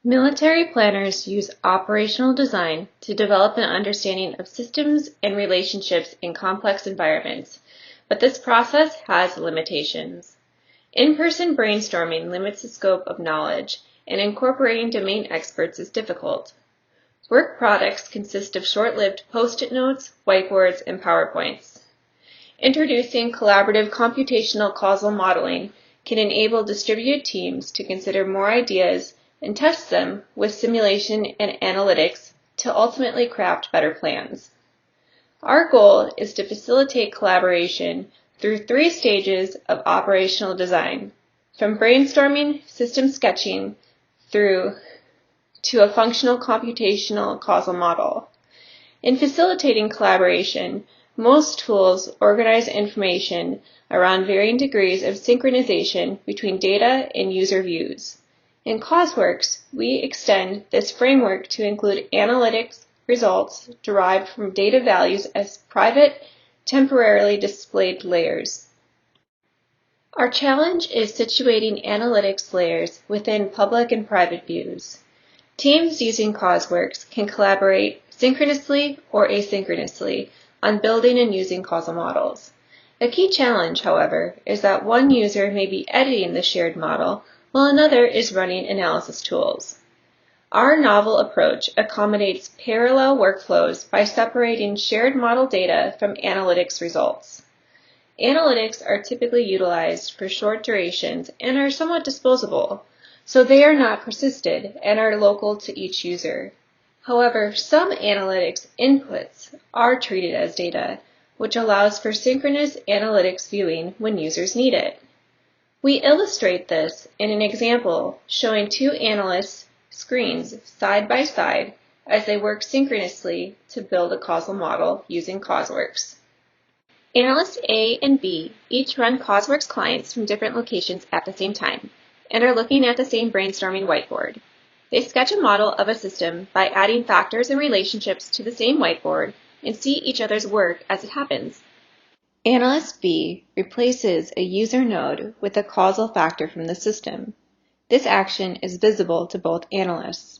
Military planners use operational design to develop an understanding of systems and relationships in complex environments, but this process has limitations. In-person brainstorming limits the scope of knowledge, and incorporating domain experts is difficult. Work products consist of short-lived post-it notes, whiteboards, and PowerPoints. Introducing collaborative computational causal modeling can enable distributed teams to consider more ideas and test them with simulation and analytics to ultimately craft better plans. Our goal is to facilitate collaboration through 3 stages of operational design, from brainstorming, system sketching, through to a functional computational causal model. In facilitating collaboration, most tools organize information around varying degrees of synchronization between data and user views. In Causeworks, we extend this framework to include analytics results derived from data values as private, temporarily displayed layers. Our challenge is situating analytics layers within public and private views. Teams using Causeworks can collaborate synchronously or asynchronously on building and using causal models. A key challenge, however, is that one user may be editing the shared model while another is running analysis tools. Our novel approach accommodates parallel workflows by separating shared model data from analytics results. Analytics are typically utilized for short durations and are somewhat disposable, so they are not persisted and are local to each user. However, some analytics inputs are treated as data, which allows for synchronous analytics viewing when users need it. We illustrate this in an example showing 2 analysts' screens side by side as they work synchronously to build a causal model using Causeworks. Analysts A and B each run Causeworks clients from different locations at the same time and are looking at the same brainstorming whiteboard. They sketch a model of a system by adding factors and relationships to the same whiteboard and see each other's work as it happens. Analyst B replaces a user node with a causal factor from the system. This action is visible to both analysts.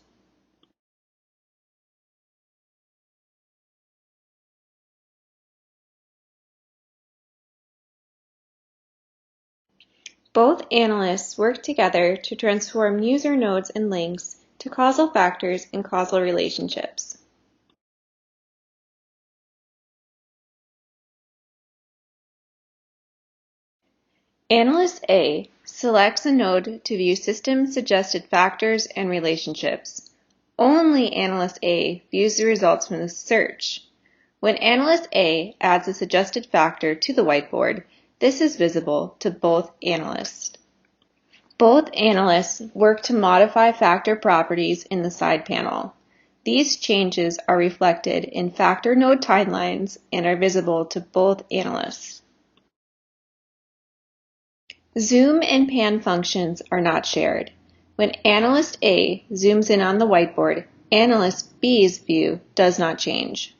Both analysts work together to transform user nodes and links to causal factors and causal relationships. Analyst A selects a node to view system-suggested factors and relationships. Only Analyst A views the results from the search. When Analyst A adds a suggested factor to the whiteboard, this is visible to both analysts. Both analysts work to modify factor properties in the side panel. These changes are reflected in factor node timelines and are visible to both analysts. Zoom and pan functions are not shared. When Analyst A zooms in on the whiteboard, Analyst B's view does not change.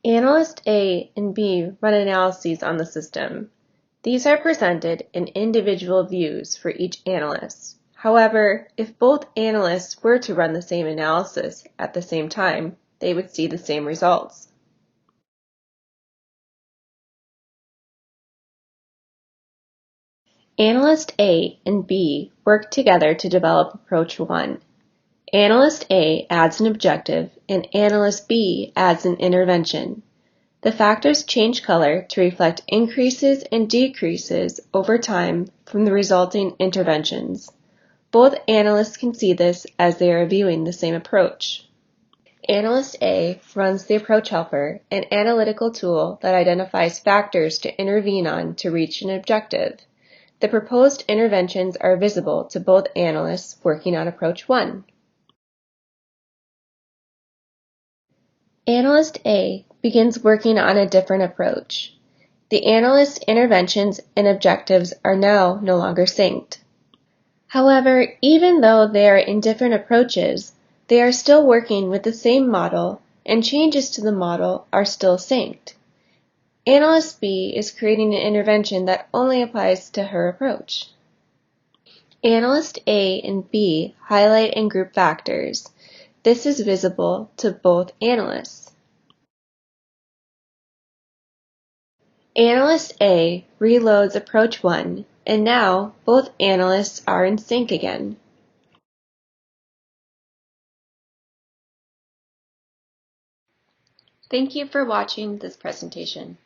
Analyst A and B run analyses on the system. These are presented in individual views for each analyst. However, if both analysts were to run the same analysis at the same time, they would see the same results. Analyst A and B work together to develop approach 1. Analyst A adds an objective and Analyst B adds an intervention. The factors change color to reflect increases and decreases over time from the resulting interventions. Both analysts can see this as they are viewing the same approach. Analyst A runs the approach helper, an analytical tool that identifies factors to intervene on to reach an objective. The proposed interventions are visible to both analysts working on approach 1. Analyst A begins working on a different approach. The analyst's interventions and objectives are now no longer synced. However, even though they are in different approaches, they are still working with the same model and changes to the model are still synced. Analyst B is creating an intervention that only applies to her approach. Analyst A and B highlight and group factors. This is visible to both analysts. Analyst A reloads approach 1, and now both analysts are in sync again. Thank you for watching this presentation.